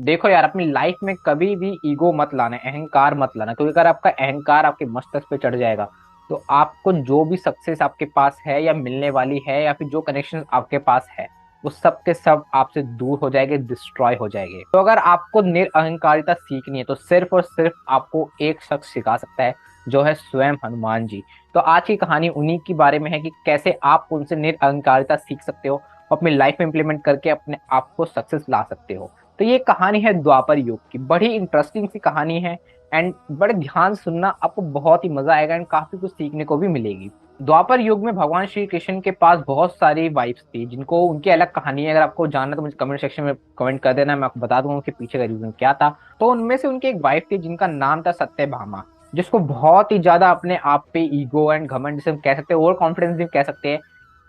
देखो यार, अपनी लाइफ में कभी भी ईगो मत लाना, अहंकार मत लाना, क्योंकि अगर आपका अहंकार आपके मस्तिष्क पे चढ़ जाएगा तो आपको जो भी सक्सेस आपके पास है या मिलने वाली है या फिर जो कनेक्शन आपके पास है वो सब के सब आपसे दूर हो जाएंगे, डिस्ट्रॉय हो जाएंगे। तो अगर आपको निरअहंकारिता सीखनी है तो सिर्फ और सिर्फ आपको एक शख्स सिखा सकता है, जो है स्वयं हनुमान जी। तो आज की कहानी उन्हीं के बारे में है कि कैसे आप उनसे निरअहंकारिता सीख सकते हो और अपनी लाइफ में इंप्लीमेंट करके अपने आप को सक्सेस ला सकते हो। तो ये कहानी है द्वापर युग की, बड़ी इंटरेस्टिंग सी कहानी है। एंड बड़े ध्यान से सुनना, आपको बहुत ही मजा आएगा एंड काफी कुछ सीखने को भी मिलेगी। द्वापर युग में भगवान श्री कृष्ण के पास बहुत सारी वाइफ्स थी, जिनको उनकी अलग कहानी है। अगर आपको जानना तो मुझे कमेंट सेक्शन में कमेंट कर देना, मैं आपको बता दूंगा उनके पीछे का रीजन क्या था। तो उनमें से उनकी एक वाइफ थी जिनका नाम था सत्यभामा, जिसको बहुत ही ज्यादा अपने आप पे ईगो एंड घमंड, जिसे हम कह सकते हैं ओवर कॉन्फिडेंस भी कह सकते हैं,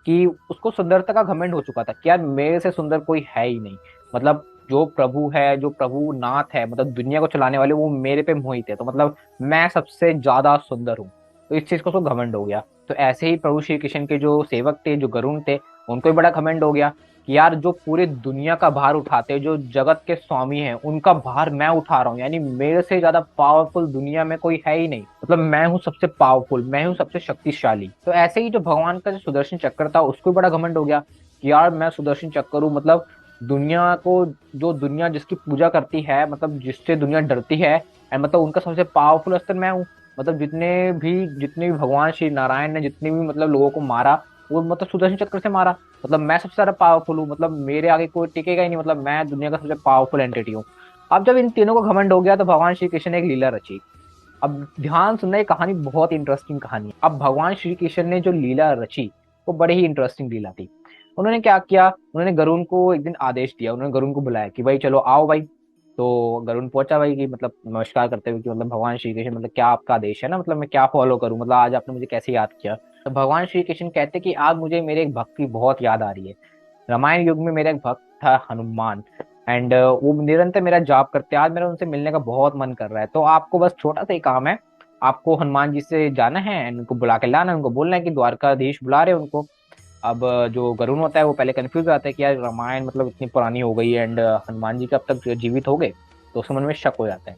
कि उसको सुंदरता का घमंड हो चुका था कि यार मेरे से सुंदर कोई है ही नहीं। मतलब जो प्रभु है, जो प्रभु नाथ है, मतलब दुनिया को चलाने वाले, वो मेरे पे मोहित है, तो मतलब मैं सबसे ज्यादा सुंदर हूँ। तो इस चीज को उसको घमंड हो गया। तो ऐसे ही प्रभु श्री कृष्ण के जो सेवक थे, जो गरुण थे, उनको भी बड़ा घमंड हो गया कि यार जो पूरी दुनिया का भार उठाते हैं, जो जगत के स्वामी हैं, उनका भार मैं उठा रहा हूँ, यानी मेरे से ज्यादा पावरफुल दुनिया में कोई है ही नहीं। मतलब मैं हूँ सबसे पावरफुल, मैं हूँ सबसे शक्तिशाली। तो ऐसे ही जो भगवान का जो सुदर्शन चक्र था, उसको भी बड़ा घमंड हो गया कि यार मैं सुदर्शन चक्र हूँ, मतलब दुनिया को, जो दुनिया जिसकी पूजा करती है, मतलब जिससे दुनिया डरती है, एंड मतलब उनका सबसे पावरफुल अस्त्र मैं हूँ। मतलब जितने भी भगवान श्री नारायण ने जितने भी मतलब लोगों को मारा, वो मतलब सुदर्शन चक्र से मारा। मतलब मैं सबसे ज्यादा पावरफुल हूँ, मतलब मेरे आगे कोई टिकेगा ही नहीं, मतलब मैं दुनिया का सबसे पावरफुल एंटिटी हूँ। अब जब इन तीनों को घमंड हो गया तो भगवान श्री कृष्ण ने एक लीला रची। अब ध्यान सुनना, ये कहानी बहुत इंटरेस्टिंग कहानी है। अब भगवान श्री कृष्ण ने जो लीला रची, वो बड़ी ही इंटरेस्टिंग लीला थी। उन्होंने क्या किया, उन्होंने गरुण को एक दिन आदेश दिया, उन्होंने गरुण को बुलाया कि भाई चलो आओ भाई। तो गरुण पहुंचा भाई, कि मतलब नमस्कार करते हुए कि मतलब भगवान श्री कृष्ण, मतलब क्या आपका आदेश है ना, मतलब मैं क्या फॉलो करूं, मतलब आज आपने मुझे कैसे याद किया। तो भगवान श्री कृष्ण कहते कि आज मुझे मेरे एक भक्त की बहुत याद आ रही है। रामायण युग में मेरा एक भक्त था हनुमान, एंड वो निरंतर मेरा जाप करते हैं। आज मेरा उनसे मिलने का बहुत मन कर रहा है, तो आपको बस छोटा सा ही काम है। आपको हनुमान जी से जाना है एंड उनको बुला के लाना है, उनको बोलना है कि द्वारकाधीश बुला रहे हैं उनको। अब जो गरुण होता है वो पहले कंफ्यूज आता है कि यार रामायण मतलब इतनी पुरानी हो गई है एंड हनुमान जी कब तक जीवित हो गए, तो उसके मन में शक हो जाता है।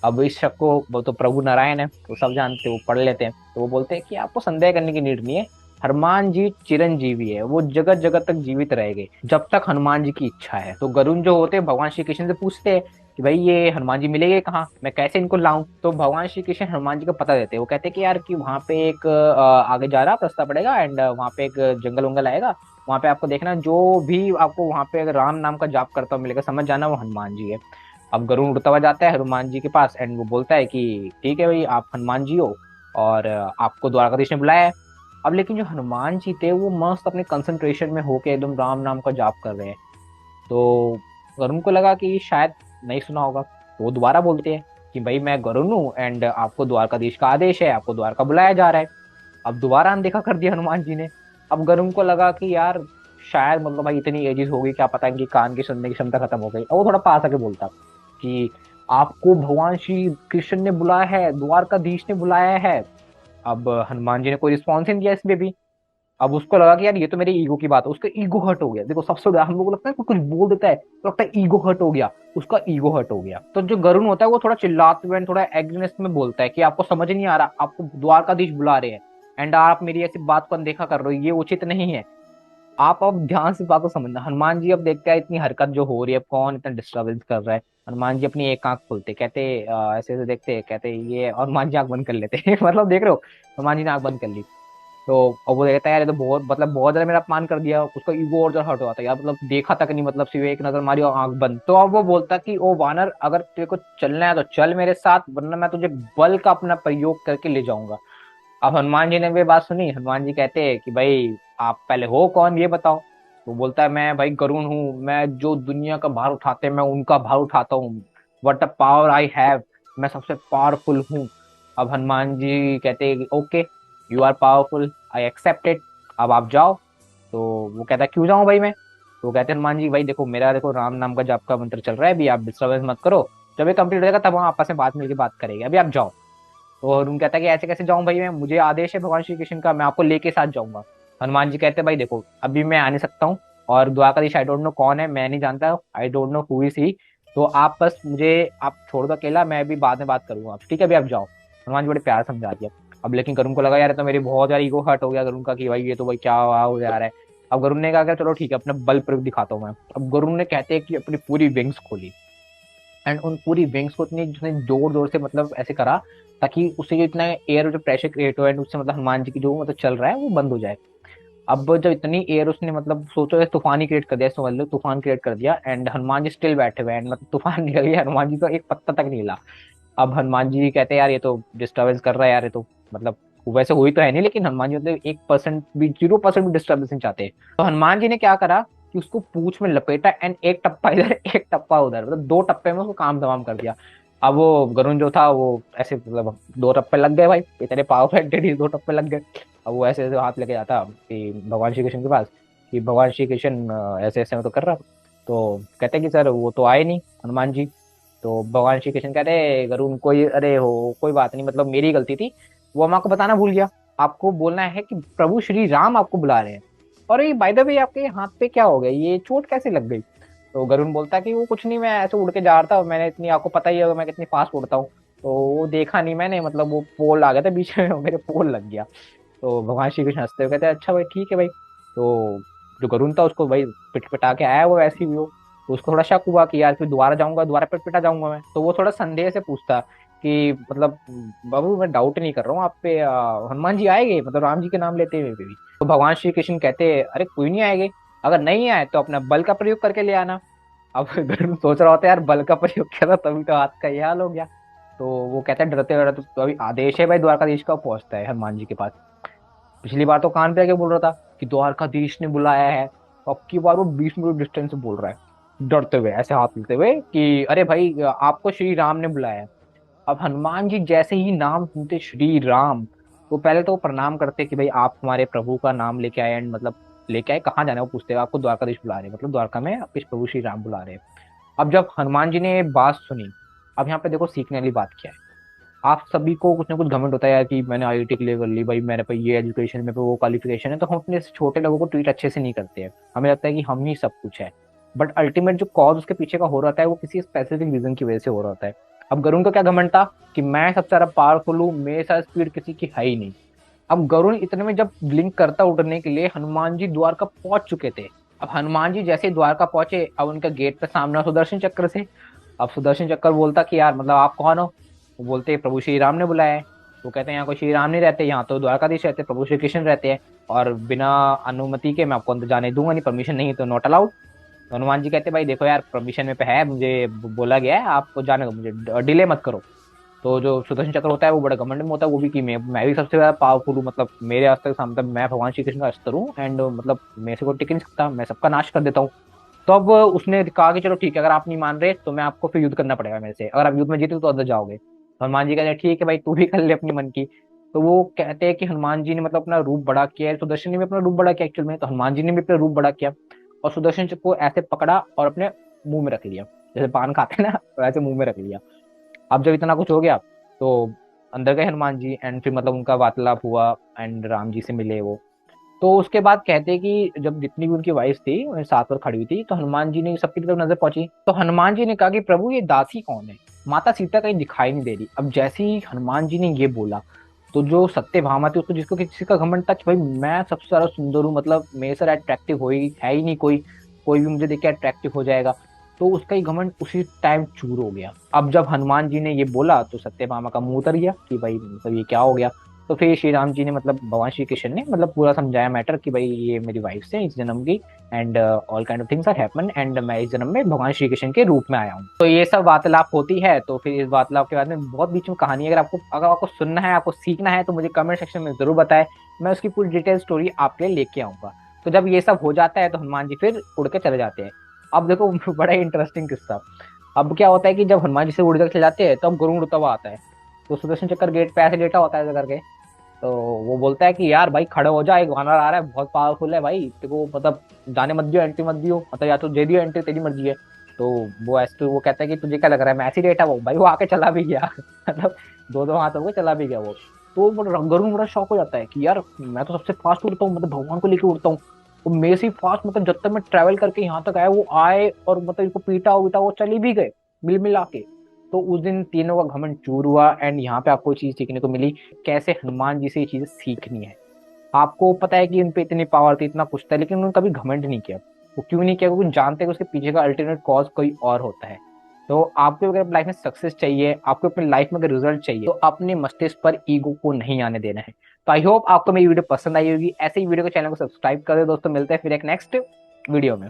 अब इस शक को, वो तो प्रभु नारायण है, वो सब जानते हैं, वो पढ़ लेते हैं, तो वो बोलते हैं कि आपको संदेह करने की नीड नहीं है। हनुमान जी चिरंजीवी है, वो जगत जगत तक जीवित रहेंगे जब तक हनुमान जी की इच्छा है। तो गरुण जो होते हैं भगवान श्री कृष्ण से पूछते हैं कि भाई ये हनुमान जी मिलेंगे कहाँ, मैं कैसे इनको लाऊं। तो भगवान श्री कृष्ण हनुमान जी को पता देते हैं। वो कहते हैं कि यार कि वहाँ पे एक आगे जा रहा रास्ता पड़ेगा एंड वहाँ पे एक जंगल वंगल आएगा, वहाँ पे आपको देखना, जो भी आपको वहाँ पे अगर राम नाम का जाप करता हुआ मिलेगा, समझ जाना वो हनुमान जी है। अब गरुण उड़ता हुआ जाता है हनुमान जी के पास एंड वो बोलता है कि ठीक है भाई, आप हनुमान जी हो और आपको द्वारकाधीश ने बुलाया है। अब लेकिन जो हनुमान जी थे वो मस्त अपने कंसंट्रेशन में होके एकदम राम नाम का जाप कर रहे हैं। तो गरुण को लगा कि शायद नहीं सुना होगा, तो वो दोबारा बोलते हैं कि भाई मैं गरुण हूँ एंड आपको द्वारकाधीश का आदेश है, आपको द्वारका बुलाया जा रहा है। अब दोबारा अनदेखा कर दिया हनुमान जी ने। अब गरुण को लगा कि यार शायद मतलब भाई इतनी एजिस हो गई, क्या पता इनकी कान की सुनने की क्षमता खत्म हो गई। अब वो थोड़ा पास आके बोलता कि आपको भगवान श्री कृष्ण ने बुलाया है, द्वारकाधीश ने बुलाया है। अब हनुमान जी ने कोई रिस्पॉन्स ही नहीं दिया इस पे भी। अब उसको लगा कि यार ये तो मेरे ईगो की बात है, उसका ईगो हर्ट हो गया। देखो सबसे ज्यादा हम लोगों को लगता है कोई कुछ बोल देता है तो लगता है ईगो हर्ट हो गया, उसका ईगो हर्ट हो गया। तो जो गरुण होता है वो थोड़ा चिल्लाते हुए थोड़ा एग्रीनेस में बोलता है कि आपको समझ नहीं आ रहा, आपको द्वारकाधीश बुला रहे हैं एंड आप मेरी ऐसी बात को अनदेखा कर रहे हो, ये उचित नहीं है। आप अब ध्यान से बात को समझना। हनुमान जी अब देखते हैं इतनी हरकत जो हो रही है, कौन इतना डिस्टर्बेंस कर रहा है। हनुमान जी अपनी एक आंख खोलते, कहते ऐसे ऐसे देखते, कहते ये, और हनुमान जी आंख बंद कर लेते मतलब देख रहे हो, हनुमान जी ने आंख बंद कर ली। तो अब वो कहता है यार ये तो बहुत, मतलब बहुत ज्यादा मेरा अपमान कर दिया, उसका ईगो और ज्यादा हर्ट होता है यार, मतलब देखा तक नहीं, मतलब सिर्फ एक नजर मारी और आंख बंद। तो अब वो बोलता कि ओ वानर, अगर तेरे को चलना है तो चल मेरे साथ, वरना मैं तुझे बल का अपना प्रयोग करके ले जाऊंगा। अब हनुमान जी ने भी बात सुनी। हनुमान जी कहते हैं कि भाई आप पहले हो कौन ये बताओ। तो बोलता है मैं भाई गरुण हूँ, मैं जो दुनिया का भार उठाते हैं मैं उनका भार उठाता हूँ। What a power I have, मैं सबसे पावरफुल हूँ। अब हनुमान जी कहते हैं okay, you are powerful, I accept it, अब आप जाओ। तो वो कहता है क्यों जाऊं भाई मैं। तो वो कहते हैं हनुमान जी भाई देखो, मेरा देखो राम नाम का जाप का मंत्र चल रहा है, अभी आप डिस्टर्बेंस मत करो, जब ये कंप्लीट हो जाएगा तब हम आपस में बात मिलकर बात करेंगे, अभी आप जाओ। तो अरुण कहता है कि ऐसे कैसे जाऊं भाई, मैं, मुझे आदेश है भगवान श्री कृष्ण का, मैं आपको लेके साथ जाऊंगा। हनुमान जी कहते हैं भाई देखो अभी मैं आ नहीं सकता हूँ, और द्वारकाधीश आई डोंट नो कौन है, मैं नहीं जानता, I don't know who is he. तो आप बस मुझे, आप छोड़ दो अकेला, मैं भी बाद में बात करूंगा आपसे, ठीक है, अभी आप जाओ। हनुमान जी बड़े प्यार से समझा दिया। अब लेकिन गरुण को लगा यार ये तो मेरी बहुत यार ईगो हर्ट हो गया गरुण का, कि भाई ये तो भाई क्या हो जा रहा है। अब गरुण ने कहा कि चलो ठीक है, अपना बल प्रयोग दिखाता हूँ मैं। अब गरुण ने कहते हैं कि अपनी पूरी विंग्स खोली, एंड उन पूरी विंग्स को इतनी जितने जोर जोर से मतलब ऐसे करा, ताकि उससे जो इतना एयर जो प्रेशर क्रिएट हुआ है, उससे मतलब हनुमान जी की जो मतलब चल रहा है वो बंद हो जाए। अब जब इतनी एयर उसने मतलब सोचो ये तूफान ही क्रिएट कर दिया, समझ लो तूफान क्रिएट कर दिया, एंड हनुमान जी स्टिल बैठे हुए हैं, मतलब तूफान निकल गया, हनुमान जी तो एक पत्ता तक नहीं हिला। अब हनुमान जी कहते हैं यार ये तो डिस्टर्बेंस कर रहा है यार, ये तो मतलब वैसे हुई तो है नहीं, लेकिन हनुमान जी मतलब 1% भी, 0% भी डिस्टर्बेंस नहीं चाहते। तो हनुमान जी ने क्या करा कि उसको पूंछ में लपेटा, एंड एक टप्पा इधर एक टप्पा उधर, मतलब 2 टप्पे में उसको काम तमाम कर दिया। अब वो गरुण जो था वो ऐसे मतलब 2 टप्पे लग गए भाई, इतने पावरफुल एंटिटी, 2 टप्पे लग गए। अब वो ऐसे ऐसे हाथ लेके जाता कि भगवान श्री कृष्ण के पास, कि भगवान श्री कृष्ण ऐसे ऐसे मैं तो कर रहा। तो कहते कि सर वो तो आए नहीं हनुमान जी। तो भगवान श्री कृष्ण कहते हैं गरुण कोई, अरे हो कोई बात नहीं, मतलब मेरी गलती थी, वो मैं आपको बताना भूल गया। आपको बोलना है कि प्रभु श्री राम आपको बुला रहे हैं। और ये बाय द वे आपके हाथ पे क्या हो गया, ये चोट कैसे लग गई। तो गरुण बोलता है कि वो कुछ नहीं, मैं ऐसे उड़ के जा रहा था, मैंने इतनी, आपको पता ही है मैं कितनी फास्ट उड़ता हूँ, तो वो देखा नहीं मैंने, मतलब वो पोल आ गया था बीच में, मेरे पोल लग गया। तो भगवान श्री कृष्ण हंसते हुए कहते हैं अच्छा भाई ठीक है भाई। तो जो गरुण था उसको भाई पिट पिटा के आया वो ऐसी भी हो। तो उसको थोड़ा शक हुआ कि यार फिर दोबारा जाऊंगा, दोबारा पिट पिटा जाऊंगा मैं, तो वो थोड़ा संदेह से पूछता कि मतलब बाबू मैं डाउट नहीं कर रहा हूँ आप पे, हनुमान जी आएंगे, मतलब राम जी के नाम लेते हुए भी। तो भगवान श्री कृष्ण कहते अरे कोई नहीं आएंगे, अगर नहीं आए तो अपना बल का प्रयोग करके ले आना। अब गरुड़ सोच रहा होता है यार बल का प्रयोग किया था तभी तो हाथ का ये हाल हो गया। तो वो कहता है डरते डरते, तो अभी आदेश है भाई द्वारकाधीश का, पहुंचता है हनुमान जी के पास। पिछली बार तो कान पे आके बोल रहा था कि द्वारकाधीश ने बुलाया है, अब की बार वो 20 मीटर डिस्टेंस से बोल रहा है डरते हुए, ऐसे हाथ मिलते हुए कि अरे भाई आपको श्री राम ने बुलाया है। अब हनुमान जी जैसे ही नाम सुनते श्री राम, तो पहले तो वो प्रणाम करते कि भाई आप हमारे प्रभु का नाम लेके आए, एंड मतलब लेके आए कहाँ जाना है, वो पूछते हैं आपको द्वारकाधीश बुला रहे हैं, मतलब द्वारका में आपके प्रभु श्री राम बुला रहे हैं। अब जब हनुमान जी ने ये बात सुनी, अब यहाँ पे देखो सीखने वाली बात क्या है। आप सभी को कुछ ना कुछ घमंड होता है यार कि मैंने आईआईटी क्लियर कर ली भाई, मेरे पे ये एजुकेशन, मेरे पे वो क्वालिफिकेशन है, तो हम अपने छोटे लोगों को ट्रीट अच्छे से नहीं करते हैं, हमें लगता है कि हम ही सब कुछ है। बट अल्टीमेट जो कॉज उसके पीछे का हो रहा है वो किसी स्पेसिफिक रीजन की वजह से हो रहा है। अब गरुण का क्या घमंड था कि मैं सबसे ज्यादा पावरफुल हूँ, मेरे साथ स्पीड किसी की है ही नहीं। अब गरुण इतने में जब ब्लिंक करता उड़ने के लिए, हनुमान जी द्वारका पहुंच चुके थे। अब हनुमान जी जैसे ही द्वारका पहुंचे, अब उनका गेट पे सामने सुदर्शन चक्र से। अब सुदर्शन चक्र बोलता कि यार मतलब आप कौन हो। वो बोलते प्रभु श्री राम ने बुलाया है। वो कहते हैं यहाँ कोई श्री राम नहीं रहते, यहाँ तो द्वारकाधीश रहते, प्रभु श्री कृष्ण रहते हैं, और बिना अनुमति के मैं आपको अंदर जाने दूंगा नहीं, परमिशन नहीं है तो नॉट अलाउड। तो हनुमान जी कहते भाई देखो यार परमिशन में पे है, मुझे बोला गया है आपको जाने दो, मुझे डिले मत करो। तो जो सुदर्शन चक्र होता है वो बड़ा घमंड में होता है, वो भी कि मैं भी सबसे ज्यादा पावरफुल हूँ, मतलब मेरे अस्त्र के सामने मैं भगवान श्री कृष्ण का अस्त्र हूँ, एंड मतलब मेरे से कोई टिक नहीं सकता, मैं सबका नाश कर देता हूँ। तो अब उसने कहा कि चलो ठीक है, अगर आप नहीं मान रहे तो मैं आपको फिर युद्ध करना पड़ेगा मेरे से, अगर आप युद्ध में जीते तो अंदर जाओगे। तो हनुमान जी कहते हैं ठीक है भाई तू भी कर ले अपनी मन की। तो वो कहते हैं कि हनुमान जी ने मतलब अपना रूप बड़ा किया है, सुदर्शन ने भी अपना रूप बड़ा किया एक्चुअल में, तो हनुमान जी ने भी अपना रूप बड़ा किया, और सुदर्शन चक्र को ऐसे पकड़ा और अपने मुंह में रख लिया, जैसे पान खाते हैं ना वैसे मुंह में रख लिया। अब जब इतना कुछ हो गया, तो अंदर गए हनुमान जी, एंड फिर मतलब उनका वार्तालाप हुआ, एंड राम जी से मिले वो। तो उसके बाद कहते हैं कि जब जितनी भी उनकी वाइफ थी वो साथ पर खड़ी हुई थी, तो हनुमान जी ने सबकी तरफ नजर पहुंची, तो हनुमान जी ने कहा कि प्रभु ये दासी कौन है, माता सीता कहीं दिखाई नहीं दे रही। अब जैसे ही हनुमान जी ने ये बोला, तो जो सत्यभामा थी उसको, जिसको किसी का घमंड था कि भाई मैं सबसे ज्यादा सुंदर हूँ, मतलब मेरे से अट्रैक्टिव हो ही है ही नहीं कोई, कोई भी मुझे देख के अट्रैक्टिव हो जाएगा, तो उसका ही घमंड उसी टाइम चूर हो गया। अब जब हनुमान जी ने ये बोला तो सत्यभामा का मुंह उतर गया कि भाई मतलब ये क्या हो गया। तो फिर श्री राम जी ने मतलब भगवान श्री कृष्ण ने मतलब पूरा समझाया मैटर कि भाई ये मेरी वाइफ से इस जन्म की, and all kind of things are happen, and मैं इस जन्म में भगवान श्री कृष्ण के रूप में आया हूँ। तो ये सब वार्तालाप होती है, तो फिर इस वार्तालाप के बाद में बहुत बीच में कहानी है, अगर आपको सुनना है, आपको सीखना है, तो मुझे कमेंट सेक्शन में जरूर बताए, मैं उसकी पूरी डिटेल स्टोरी आपके लिए लेके आऊंगा। तो जब ये सब हो जाता है तो हनुमान जी फिर उड़ के चले जाते हैं। अब देखो बड़ा इंटरेस्टिंग किस्सा। अब क्या होता है कि जब हनुमान जी से उड़ के चले जाते हैं, तब गरुड़ उड़ता हुआ आता है। तो सुदर्शन चक्कर गेट पे ऐसे लेटा होता है ऐसे करके। तो वो बोलता है कि यार भाई खड़े हो जा, एक वानर आ रहा है बहुत पावरफुल है भाई, तेरे को मतलब जाने मत दियो, एंट्री मत दियो, मतलब या तो दे दियो एंट्री, तेरी मर्जी है। तो वो ऐसे तो वो कहता है कि तुझे क्या लग रहा है मैं ऐसे ही लेटा, वो भाई वो आके चला भी गया मतलब दो दो हाथ हो गए, चला भी गया वो। तो गरुड़ बड़ा शौक हो जाता है कि यार मैं तो सबसे फास्ट उड़ता हूँ, मतलब भगवान को लेके उड़ता हूँ, तो मेरे से फास्ट, मतलब जब तक मैं ट्रैवल करके यहाँ तक आया वो आए और मतलब इसको पीटा उटा वो चली भी गए। मिल मिला के। तो उस दिन तीनों का घमंड चूर हुआ। एंड यहाँ पे आपको चीज सीखने को मिली कैसे हनुमान जी से ये चीजें सीखनी है। आपको पता है कि उन पे इतनी पावर थी, इतना कुछ था, लेकिन उन्होंने कभी घमंड नहीं किया। वो क्यों नहीं किया? क्योंकि जानते हैं कि उसके पीछे का अल्टरनेट कॉज कोई और होता है। तो आपको अगर लाइफ में सक्सेस चाहिए, आपको अपनी लाइफ में अगर रिजल्ट चाहिए, तो अपने मस्तिष्क पर ईगो को नहीं आने देना है। तो आई होप आपको मेरी वीडियो पसंद आई होगी। ऐसे ही वीडियो को, चैनल को सब्सक्राइब कर दो दोस्तों। मिलते हैं फिर एक नेक्स्ट वीडियो में।